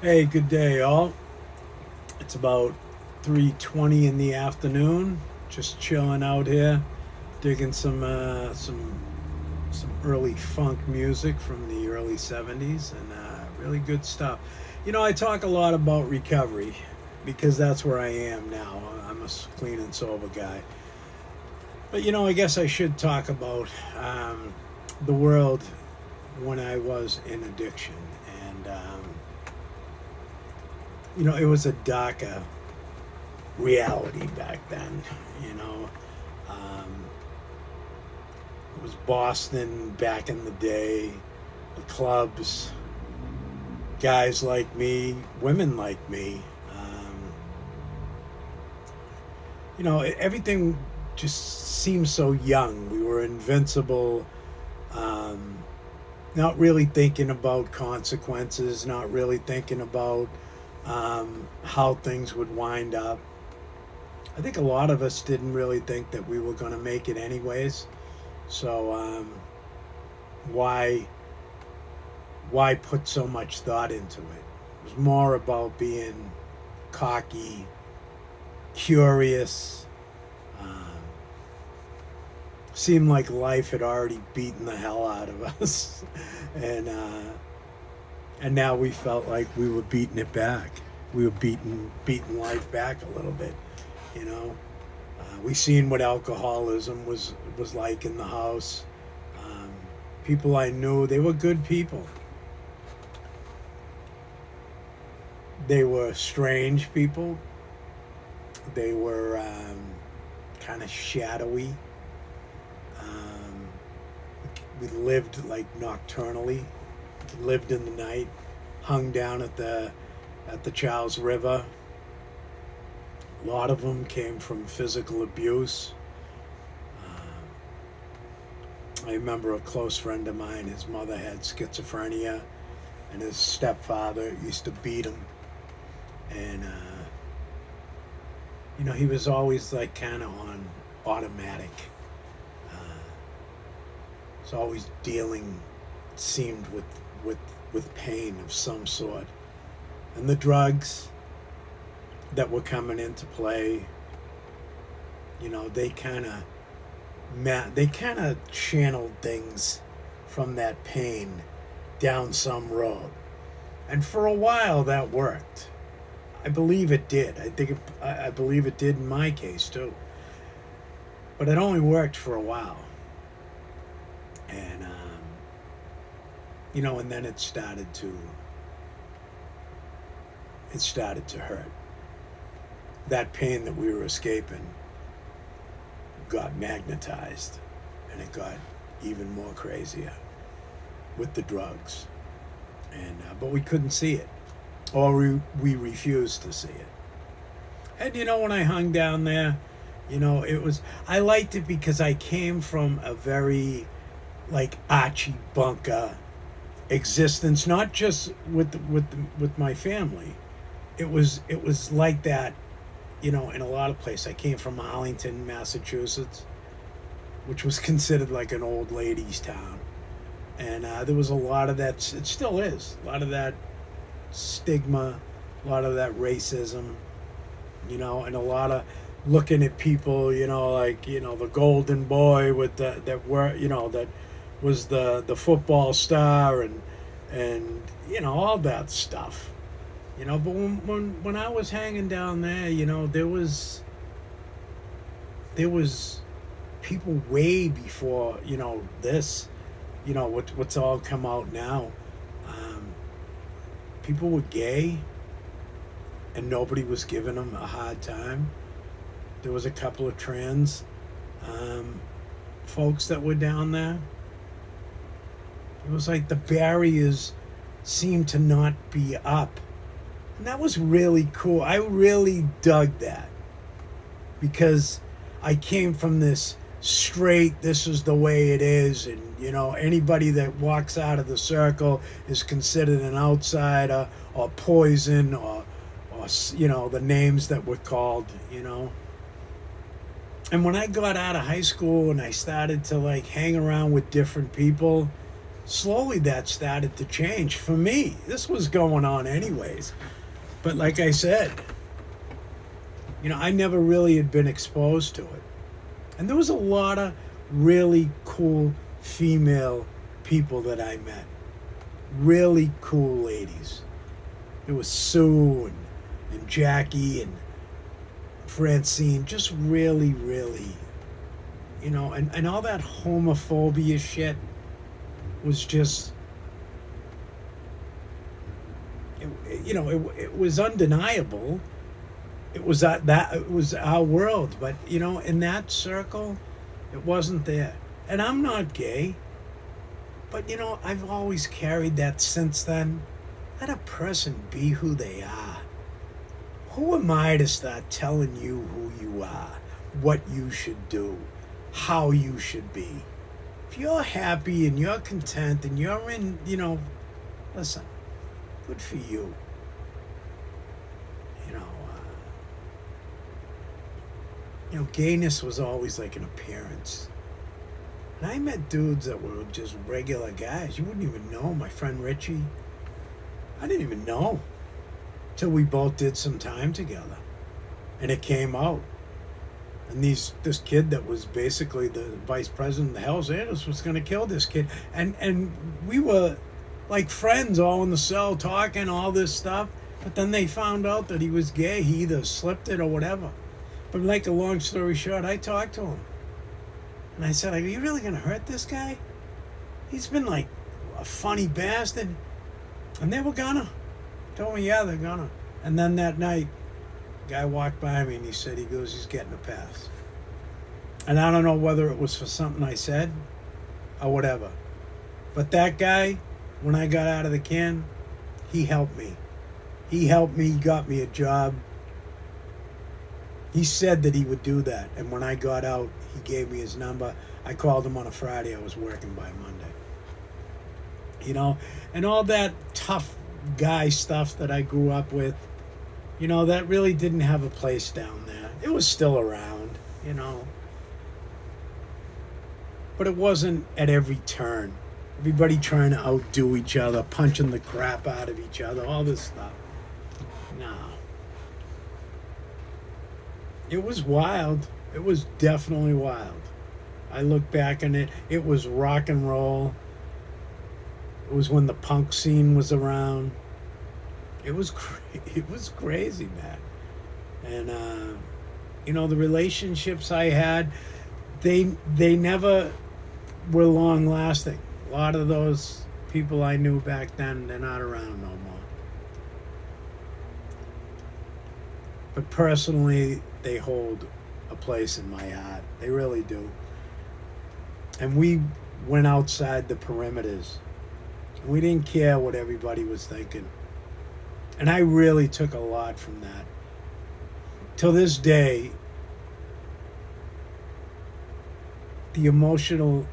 Hey, good day, all. It's about 3:20 in the afternoon. Just chilling out here, digging some early funk music from the early '70s, and really good stuff. I talk a lot about recovery because that's where I am now. I'm a clean and sober guy. But I guess I should talk about the world when I was in addiction, and it was a darker reality back then. You know, um, it was Boston back in the day, the clubs, guys like me, women like me. Everything just seemed so young. We were invincible, um, not really thinking about consequences, not really thinking about how things would wind up. I think a lot of us didn't really think that we were going to make it anyways. So why why put so much thought into it? It was more about being cocky, curious. Um, Seemed like life had already beaten the hell out of us, and now we felt like we were beating it back. We were beating life back a little bit, you know. We seen what alcoholism was like in the house. Um, People I knew, they were good people. They were strange people. They were kind of shadowy. Um, we lived like nocturnally. Lived in the night. Hung down at the Charles River. A lot of them came from physical abuse. I remember a close friend of mine, his mother had schizophrenia, and his stepfather used to beat him. And, he was always like kind of on automatic. Uh, was always dealing, it seemed, with, with pain of some sort. And the drugs that were coming into play, they kind of channeled things from that pain down some road. And for a while that worked. I believe it did. I believe it did in my case too. But it only worked for a while. And and then it started to hurt. That pain that we were escaping got magnetized, and it got even more crazier with the drugs. And but we couldn't see it, or we refused to see it. And when I hung down there, it was, I liked it because I came from a very like Archie Bunker existence, not just with my family. It was like that, in a lot of places. I came from Arlington, Massachusetts, which was considered like an old ladies' town, and there was a lot of that. It still is a lot of that stigma, a lot of that racism, and a lot of looking at people, like the golden boy with that was the football star, and all that stuff. But when I was hanging down there, there was people way before this, what's all come out now. Um, People were gay, and nobody was giving them a hard time. There was a couple of trans um, folks that were down there. It was like the barriers seemed to not be up. And that was really cool. I really dug that because I came from this straight, this is the way it is. And, anybody that walks out of the circle is considered an outsider or poison or the names that were called. And when I got out of high school and I started to like hang around with different people, slowly that started to change for me. This was going on anyways. But like I said, I never really had been exposed to it. And there was a lot of really cool female people that I met. Really cool ladies. There was Sue and Jackie and Francine. Just really, really, and all that homophobia shit was just, it was undeniable. It was it was our world, but in that circle, it wasn't there. And I'm not gay, but I've always carried that since then. Let a person be who they are. Who am I to start telling you who you are, what you should do, how you should be? If you're happy and you're content and you're in, listen, good for you. Gayness was always like an appearance. And I met dudes that were just regular guys. You wouldn't even know. My friend Richie, I didn't even know till we both did some time together. And it came out. And this kid that was basically the vice president of the Hells Angels was going to kill this kid. And we were like friends all in the cell talking all this stuff. But then they found out that he was gay. He either slipped it or whatever. But like a long story short, I talked to him. And I said, are you really going to hurt this guy? He's been like a funny bastard. And they were gonna. Told me, yeah, they're gonna. And then that night, guy walked by me and he said, he's getting a pass. And I don't know whether it was for something I said or whatever. But that guy, when I got out of the can, he helped me. He helped me, got me a job. He said that he would do that. And when I got out, he gave me his number. I called him on a Friday. I was working by Monday. And all that tough guy stuff that I grew up with, that really didn't have a place down there. It was still around, But it wasn't at every turn. Everybody trying to outdo each other, punching the crap out of each other, all this stuff. No. It was wild. It was definitely wild. I look back on it. It was rock and roll. It was when the punk scene was around. It was crazy, man. And the relationships I had, they never were long lasting. A lot of those people I knew back then, they're not around no more. But personally, they hold a place in my heart. They really do. And we went outside the perimeters. We didn't care what everybody was thinking. And I really took a lot from that. Till this day, the emotional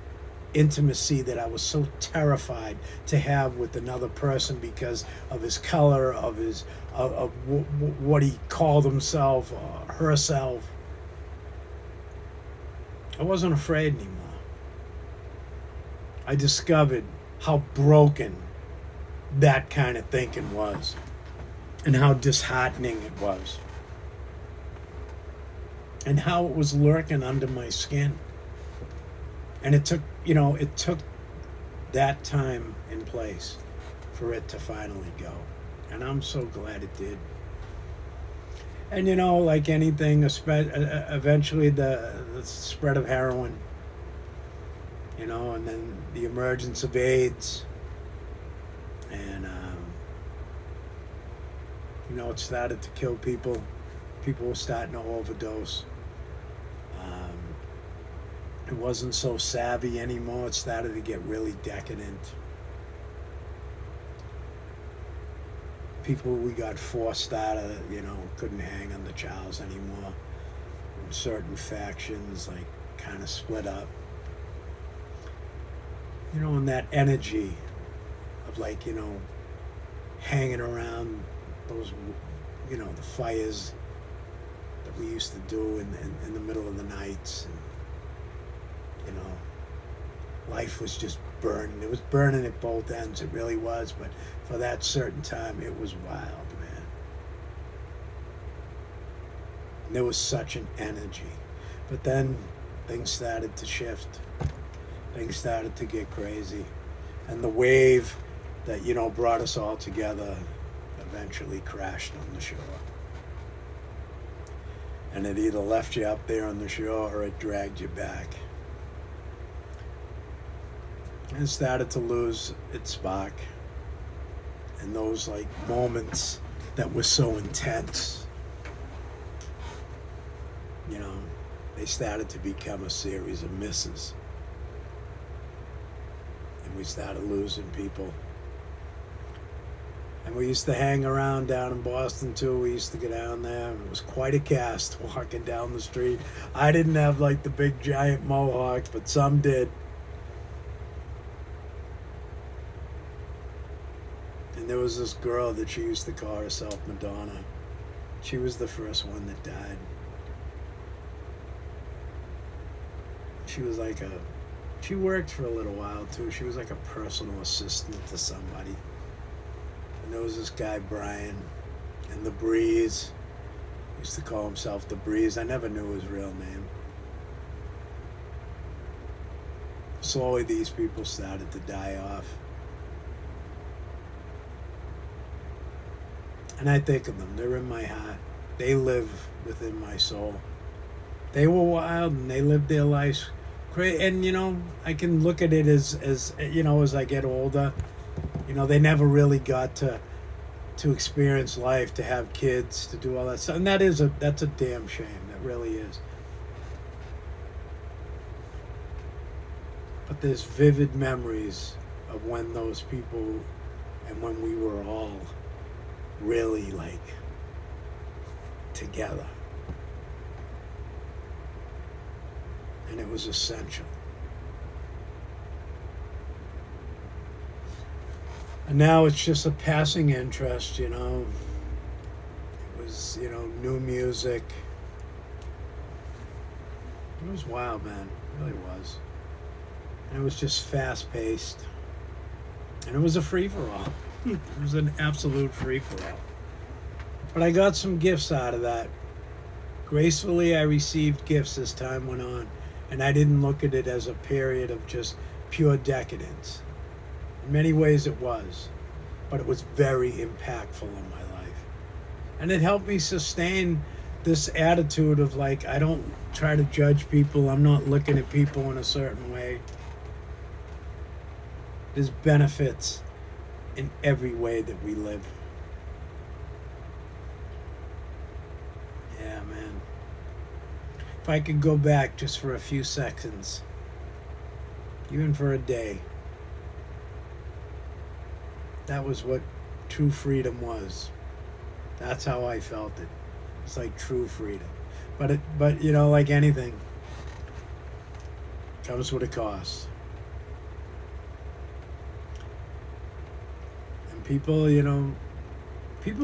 intimacy that I was so terrified to have with another person because of his color, of his of what he called himself or herself. I wasn't afraid anymore. I discovered how broken that kind of thinking was and how disheartening it was and how it was lurking under my skin. And it took that time and place for it to finally go. And I'm so glad it did. And like anything, eventually the spread of heroin, and then the emergence of AIDS. And, it started to kill people. People were starting to overdose. It wasn't so savvy anymore. It started to get really decadent. People we got forced out of, couldn't hang on the chows anymore. And certain factions, kind of split up. And that energy of, hanging around those, the fires that we used to do in the middle of the nights. And, life was just burning. It was burning at both ends. It really was. But for that certain time, it was wild, man. And there was such an energy. But then things started to shift. Things started to get crazy. And the wave that, brought us all together eventually crashed on the shore. And it either left you up there on the shore or it dragged you back. And it started to lose its spark. And those moments that were so intense, they started to become a series of misses. And we started losing people. And we used to hang around down in Boston too. We used to go down there, and it was quite a cast walking down the street. I didn't have the big giant mohawk, but some did. And there was this girl that she used to call herself Madonna. She was the first one that died. She was she worked for a little while too. She was like a personal assistant to somebody. And there was this guy, Brian, and the Breeze. He used to call himself the Breeze. I never knew his real name. Slowly these people started to die off. And I think of them. They're in my heart. They live within my soul. They were wild and they lived their lives. And, I can look at it as I get older, they never really got to experience life, to have kids, to do all that stuff. And that's a damn shame. That really is. But there's vivid memories of when those people and when we were all really together. And it was essential. And now it's just a passing interest, It was, new music. It was wild, man. It really was. And it was just fast-paced. And it was a free-for-all. It was an absolute free-for-all. But I got some gifts out of that. Gracefully, I received gifts as time went on. And I didn't look at it as a period of just pure decadence. In many ways it was. But it was very impactful in my life. And it helped me sustain this attitude of I don't try to judge people. I'm not looking at people in a certain way. There's benefits in every way that we live. Yeah, man. If I could go back just for a few seconds, even for a day, that was what true freedom was. That's how I felt it. It's like true freedom. But like anything, comes with a cost. And people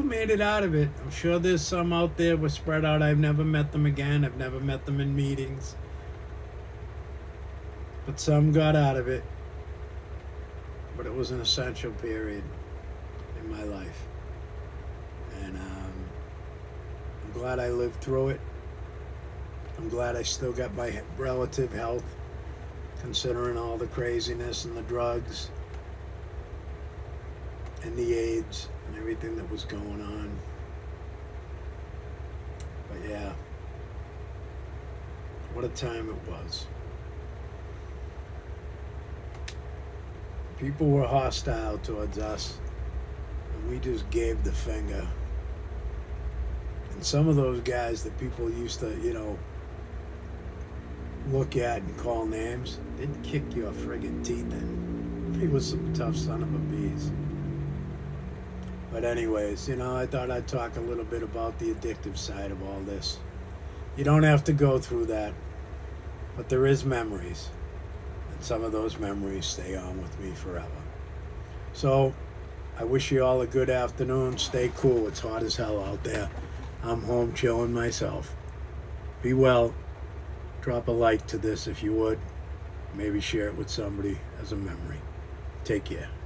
made it out of it. I'm sure there's some out there were spread out. I've never met them again. I've never met them in meetings. But some got out of it. But it was an essential period in my life. And I'm glad I lived through it. I'm glad I still got my relative health, considering all the craziness and the drugs and the AIDS and everything that was going on. But yeah, what a time it was. People were hostile towards us, and we just gave the finger. And some of those guys that people used to, look at and call names, they'd kick your friggin' teeth in. He was some tough son of a beast. But anyways, I thought I'd talk a little bit about the addictive side of all this. You don't have to go through that, but there is memories. And some of those memories stay on with me forever. So, I wish you all a good afternoon. Stay cool. It's hot as hell out there. I'm home chilling myself. Be well. Drop a like to this if you would. Maybe share it with somebody as a memory. Take care.